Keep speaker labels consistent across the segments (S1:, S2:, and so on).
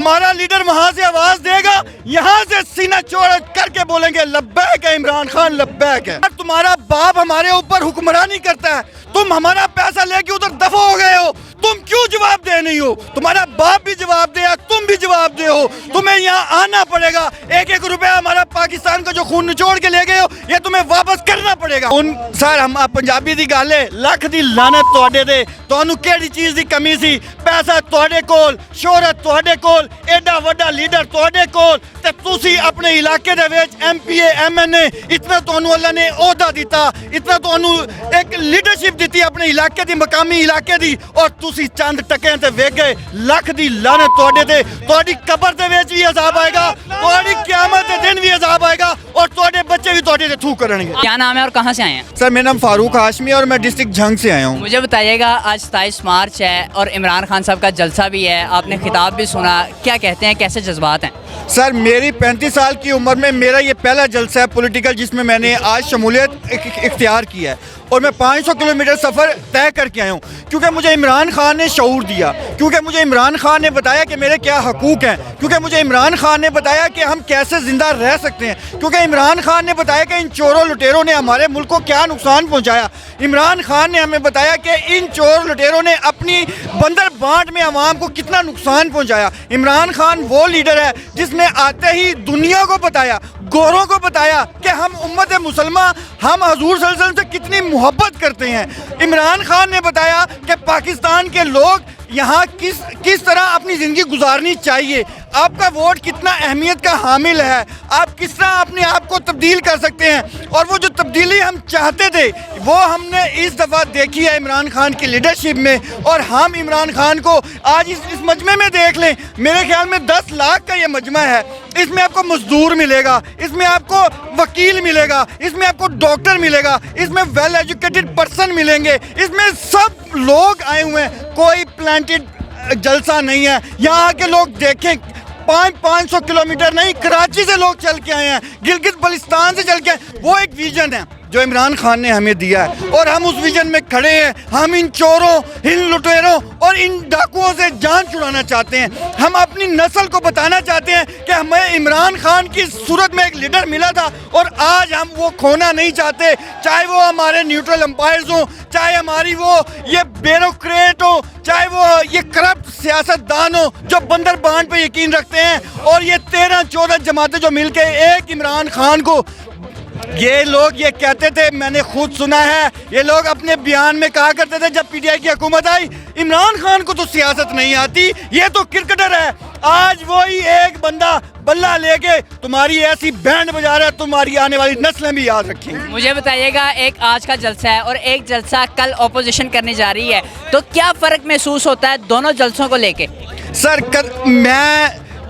S1: हमारा लीडर वहां से आवाज देगा, यहाँ से सीना चौड़ा करके बोलेंगे लब्बैक है इमरान खान, लब्बैक है। तुम्हारा बाप हमारे ऊपर हुक्मरानी करता है, तुम हमारा पैसा लेके उधर दफा हो गए हो, तुम क्यों जवाब दे नहीं हो? तुम्हारा बाप भी जवाब दे, तुम भी जवाब दे हो। तुम्हें यहाँ आना पड़ेगा, एक एक रुपया हमारा पाकिस्तान का जो खून निचोड़ के ले गए हो, ये तुम्हें वापस करना पड़ेगा। सर हम पंजाबी दी गल है, लख दी लानत तुहाडे ते, तुहानू केड़ी चीज दी कमी सी? पैसा तुहाडे कोल, शोहरत तुहाडे कोल, एडा वड्डा लीडर तुहाडे कोल, ते तुसी अपने इलाके दे विच MPA MNA इतना तुहानू अल्लाह ने ओहदा दिता, इतना तुहानू एक लीडरशिप दिती अपने इलाके दी, मकामी इलाके दी, और तुसी चंद टके ते वेख गए। लख दी लानत तुहाडे ते, तुहाडी कब्र दे विच भी अजाब आएगा, तुहाडी क़यामत दे दिन भी अजाब आएगा, और तुहाडे बच्चे भी तुहाडे ते थू करेंगे।
S2: क्या नाम है और कहाँ से आए हैं?
S1: सर मेरा नाम फारूक हाशमी और मैं डिस्ट्रिक्ट झंग से आया हूँ।
S2: मुझे बताइएगा, आज 27 मार्च है और इमरान खान साहब का जलसा भी है, आपने खिताब भी सुना, क्या कहते हैं, कैसे जज्बात हैं?
S1: सर मेरी 35 साल की उम्र में मेरा ये पहला जलसा है पॉलिटिकल जिसमें मैंने आज शमूलियत इख्तियार की है, और मैं 500 किलोमीटर सफ़र तय करके आया हूँ, क्योंकि मुझे इमरान खान ने शऊर दिया, क्योंकि मुझे इमरान खान ने बताया कि मेरे क्या हकूक़ हैं, क्योंकि मुझे इमरान खान ने बताया कि हम कैसे ज़िंदा रह सकते हैं, क्योंकि इमरान खान ने बताया कि इन चोरों लुटेरों ने हमारे मुल्क को क्या नुकसान पहुँचाया। इमरान खान ने हमें बताया कि इन चोर लुटेरों ने अपनी बंदर बांट में अवाम को कितना नुकसान पहुँचाया। इमरान खान वो लीडर है जिसने आते ही दुनिया को बताया, गोरों को बताया कि हम उम्मत मुसलमा, हम हजूर सल्लल्लाहु अलैहि वसल्लम से कितनी मोहब्बत करते हैं। इमरान खान ने बताया कि पाकिस्तान के लोग यहाँ किस तरह अपनी ज़िंदगी गुजारनी चाहिए, आपका वोट कितना अहमियत का हामिल है, आप किस तरह अपने आप को तब्दील कर सकते हैं, और वो जो तब्दीली हम चाहते थे वो हमने इस दफ़ा देखी है इमरान खान की लीडरशिप में। और हम इमरान खान को आज इस मजमे में देख लें, मेरे ख्याल में 10 लाख का ये मजमा है, इसमें आपको मजदूर मिलेगा, इसमें आपको वकील मिलेगा, इसमें आपको डॉक्टर मिलेगा, इसमें वेल एजुकेटेड पर्सन मिलेंगे, इसमें सब लोग आए हुए हैं, कोई प्लांटेड जलसा नहीं है। यहाँ के लोग देखें, 500 किलोमीटर नहीं, कराची से लोग चल के आए हैं, गिलगित बल्तिस्तान से चल के आए। वो एक विजन है जो इमरान खान ने हमें दिया है, और हम उस विजन में खड़े हैं। हम इन चोरों, इन लुटेरों और इन डाकुओं से जान छुड़ाना चाहते हैं। हम अपनी नस्ल को बताना चाहते हैं कि हमें इमरान खान की सूरत में एक लीडर मिला था, और आज हम वो खोना नहीं चाहते, चाहे वो हमारे न्यूट्रल एम्पायर्स हों, चाहे हमारी वो ये ब्यूरोक्रेट हो, चाहे वो ये करप्ट सियासतदान हो जो बंदर बांट पे यकीन रखते हैं, और ये 13-14 जमातें जो मिलके एक इमरान खान को, ये लोग ये कहते थे, मैंने खुद सुना है, ये लोग अपने बयान में कहा करते थे जब PTI की हुकूमत आई, इमरान खान को तो सियासत नहीं आती, ये तो क्रिकेटर है। आज वही एक बंदा बल्ला लेके तुम्हारी ऐसी बैंड बजा रहा है, तुम्हारी आने वाली नस्लें भी याद रखेंगी।
S2: मुझे बताइएगा, एक आज का जलसा है और एक जलसा कल ऑपोजिशन करने जा रही है, तो क्या फ़र्क महसूस होता है दोनों जलसों को लेके?
S1: सर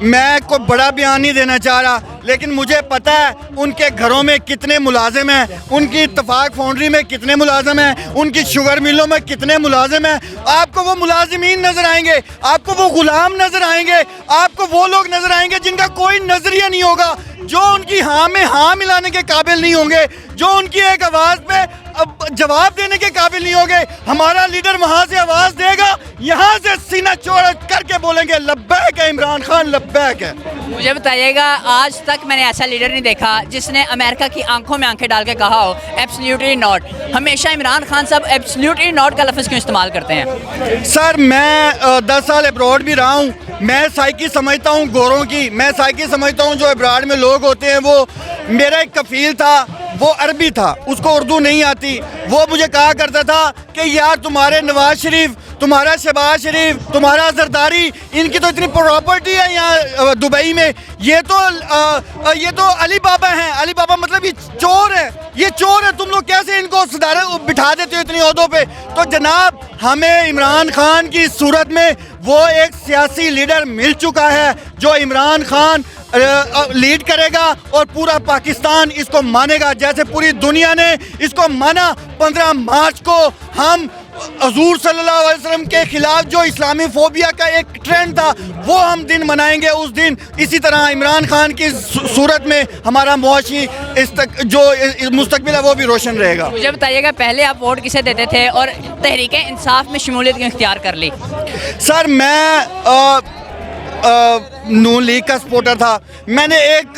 S1: मैं कोई बड़ा बयान नहीं देना चाह रहा, लेकिन मुझे पता है उनके घरों में कितने मुलाजिम हैं, उनकी इत्तफाक फाउंड्री में कितने मुलाजिम हैं, उनकी शुगर मिलों में कितने मुलाजिम हैं। आपको वो मुलाजिमीन नज़र आएंगे, आपको वो गुलाम नज़र आएंगे, आपको वो लोग नज़र आएंगे जिनका कोई नज़रिया नहीं होगा, जो उनकी हाँ में हाँ मिलाने के काबिल नहीं होंगे, जो उनकी एक आवाज़ पे जवाब देने के काबिल नहीं होंगे। हमारा लीडर वहाँ से आवाज़ देगा, यहाँ से सीना चौड़ा करके बोलेंगे लब्बैक है इमरान खान, लब्बैक है।
S2: मुझे बताइएगा, आज तक मैंने ऐसा लीडर नहीं देखा जिसने अमेरिका की आंखों में आंखें डाल के कहा हो एब्सोल्युटली नॉट। हमेशा इमरान खान साहब एब्सोल्युटली नॉट का लफ्ज़ क्यों इस्तेमाल करते हैं?
S1: सर मैं 10 साल अब्रॉड भी रहा हूँ, मैं साइकी समझता हूँ गोरों की, मैं साइकी समझता हूँ जो अब्रॉड में लोग होते हैं। वो मेरा एक कफील था, वो अरबी था, उसको उर्दू नहीं आती, वो मुझे कहा करता था कि यार तुम्हारे नवाज शरीफ, तुम्हारा शहबाज शरीफ, तुम्हारा जरदारी, इनकी तो इतनी प्रॉपर्टी है यहाँ दुबई में, ये तो अली बाबा हैं, अली बाबा मतलब ये चोर है, ये चोर है, तुम लोग कैसे इनको सदारत बिठा देते हो इतनी ओहदों पे। तो जनाब हमें इमरान खान की सूरत में वो एक सियासी लीडर मिल चुका है जो इमरान खान लीड करेगा, और पूरा पाकिस्तान इसको मानेगा, जैसे पूरी दुनिया ने इसको माना। 15 मार्च को हम हजूर सल्लल्लाहु अलैहि वसल्लम के खिलाफ जो इस्लामी फोबिया का एक ट्रेंड था वो हम दिन मनाएंगे उस दिन। इसी तरह इमरान खान की सूरत में हमारा मुआशी जो मुस्तकबिल है वो भी रोशन रहेगा।
S2: मुझे बताइएगा, पहले आप वोट किसे देते थे और तहरीक इंसाफ में शमूलियत क्यों इख्तियार कर ली?
S1: सर मैं नून लीग का सपोर्टर था। मैंने एक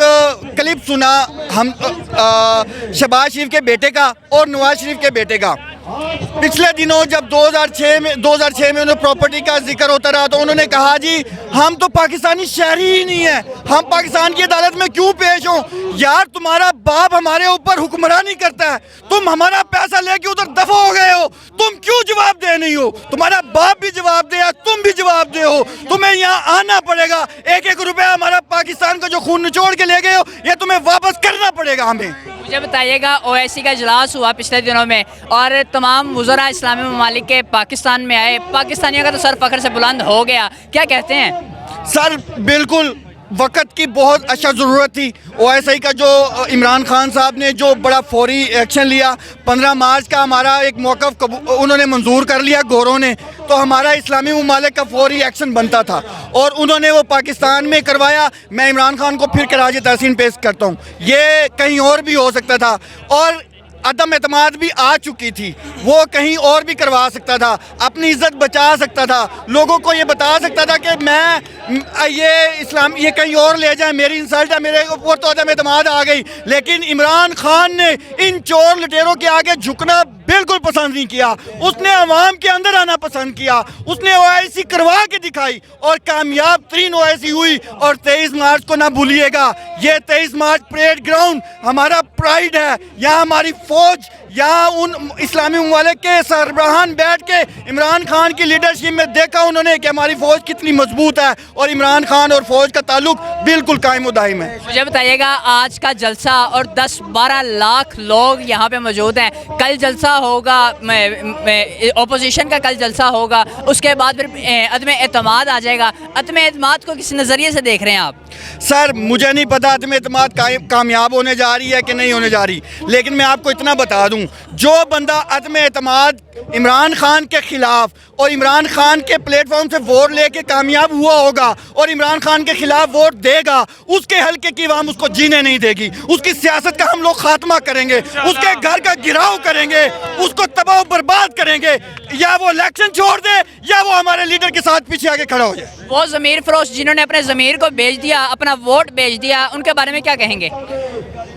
S1: क्लिप सुना हम शहबाज शरीफ के बेटे का और नवाज शरीफ के बेटे का। पिछले दिनों जब 2006 में उन्हें प्रॉपर्टी का जिक्र होता रहा तो उन्होंने कहा जी हम तो पाकिस्तानी शहरी ही नहीं है, हम पाकिस्तान की अदालत में क्यों पेश हों? यार तुम्हारा बाप हमारे ऊपर हुक्मरानी करता है, तुम हमारा पैसा लेके उधर दफा हो गए हो, तुम क्यों जवाब दे नहीं हो? तुम्हारा बाप भी जवाब दे, तुम भी जवाब दे हो, तुम्हें यहाँ आना पड़ेगा। एक एक रुपया हमारा पाकिस्तान का जो खून निचोड़ के ले गए हो ये तुम्हें वापस करना पड़ेगा हमें।
S2: मुझे बताइएगा, ओवैसी का इजलास हुआ पिछले दिनों में और तमाम वज़रा इस्लामी ममालिक के पाकिस्तान में आए, पाकिस्तानियों का तो सर फख्र से बुलंद हो गया, क्या कहते हैं?
S1: सर बिल्कुल वक्त की बहुत अच्छा ज़रूरत थी। ओआईसी का जो इमरान खान साहब ने जो बड़ा फौरी एक्शन लिया, 15 मार्च का हमारा एक मौक़िफ़ उन्होंने मंजूर कर लिया गोरों ने, तो हमारा इस्लामी ममालिक का फौरी एक्शन बनता था और उन्होंने वो पाकिस्तान में करवाया। मैं इमरान खान को फिर खराज तहसीन पेश करता हूँ, ये कहीं और भी हो सकता था और अदम एतमाद भी आ चुकी थी, वो कहीं और भी करवा सकता था, अपनी इज्जत बचा सकता था, लोगों को ये बता सकता था कि मैं ये कहीं और ले जाए, मेरी इंसल्ट है, मेरे ऊपर तो अदम एतमाद आ गई। लेकिन इमरान खान ने इन चोर लुटेरों के आगे झुकना बिल्कुल पसंद नहीं किया, उसने अवाम के अंदर आना पसंद किया, उसने ओआईसी करवा के दिखाई और कामयाब तरीन ओआईसी हुई। और 23 मार्च को ना भूलिएगा, ये 23 मार्च परेड ग्राउंड हमारा प्राइड है, यहाँ हमारी फौज, यहाँ उन इस्लामी ममालिक के सरबराहान बैठ के इमरान खान की लीडरशिप में देखा उन्होंने कि हमारी फ़ौज कितनी मजबूत है और इमरान खान और फ़ौज का ताल्लुक बिल्कुल कायम दायम है।
S2: मुझे बताइएगा, आज का जलसा और 10-12 लाख लोग यहाँ पे मौजूद हैं, कल जलसा होगा, ओपोजिशन का कल जलसा होगा, उसके बाद फिर अदम एतमाद आ जाएगा। अदम एतमाद को किस नज़रिए से देख रहे हैं आप?
S1: सर मुझे नहीं पता अदम एतमाद कामयाब होने जा रही है कि नहीं होने जा रही, लेकिन मैं आपको इतना बता दूं, जो बंदा अदम एतमाद इमरान खान के खिलाफ और इमरान खान के प्लेटफॉर्म से वोट लेके कामयाब हुआ होगा और इमरान खान के खिलाफ वोट देगा, उसके हल्के की आवाम उसको जीने नहीं देगी, उसकी सियासत का हम लोग खात्मा करेंगे, उसके घर का गिराव करेंगे, उसको तबाह बर्बाद करेंगे। या वो इलेक्शन छोड़ दे या वो हमारे लीडर के साथ पीछे आके खड़ा हो जाए।
S2: वो ज़मीर फरोश जिन्होंने अपने ज़मीर को बेच दिया, अपना वोट बेच दिया, उनके बारे में क्या कहेंगे?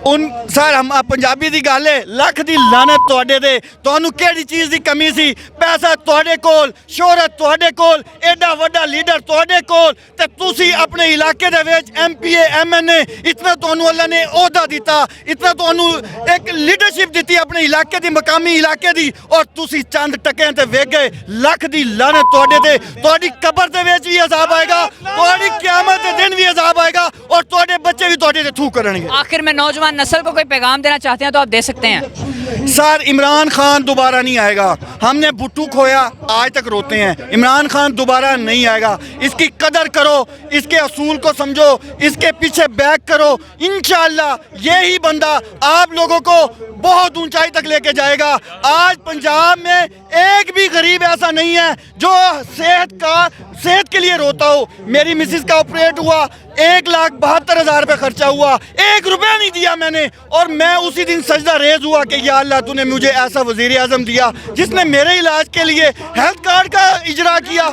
S1: सर हम पंजाबी दी गल है, लख दी लानत तुहाडे ते, तुहानू केड़ी चीज़ दी कमी सी? पैसा तुहाडे कोल, शोहरत तुहाडे कोल, एडा वड्डा लीडर तुहाडे कोल, ते तुसी अपने इलाके दे विच MPA MNA इतना तुहानू अल्लाह ने ओहदा दिता, इतना तुहानू एक लीडरशिप दिती अपने इलाके दी, मकामी इलाके दी, और तुसी चंद टके ते वेख गए। लख दी लानत तुहाडे ते, तुहाडी कब्र दे विच भी अजाब आएगा, तुहाडी क़यामत दे दिन भी अजाब आएगा और तुहाडे बच्चे भी तुहाडे ते थू करनगे।
S2: आखिर में नौजवान नस्ल को कोई पैगाम देना चाहते हैं तो आप दे सकते हैं।
S1: सर इमरान खान दोबारा नहीं आएगा, हमने भुट्टू खोया आज तक रोते हैं, इमरान खान दोबारा नहीं आएगा। इसकी कदर करो, इसके असूल को समझो, इसके पीछे बैक करो, इंशाअल्लाह यही बंदा आप लोगों को बहुत ऊंचाई तक लेके जाएगा। आज पंजाब में एक भी गरीब ऐसा नहीं है जो सेहत के लिए रोता हो। मेरी मिसिस का ऑपरेट हुआ, 1,72,000 रुपये खर्चा हुआ, 1 रुपया नहीं दिया मैंने, और मैं उसी दिन सजदा रेज हुआ कि या अल्लाह तूने मुझे ऐसा वज़ीर आज़म दिया जिसने मेरे इलाज के लिए हेल्थ कार्ड का इजरा किया।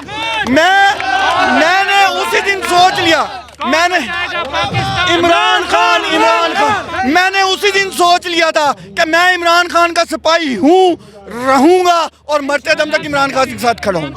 S1: मैंने उसी दिन सोच लिया, मैंने इमरान खान मैंने उसी दिन सोच लिया था कि मैं इमरान खान का सिपाही हूँ, रहूँगा और मरते दम तक इमरान खान के साथ खड़ा हूँ।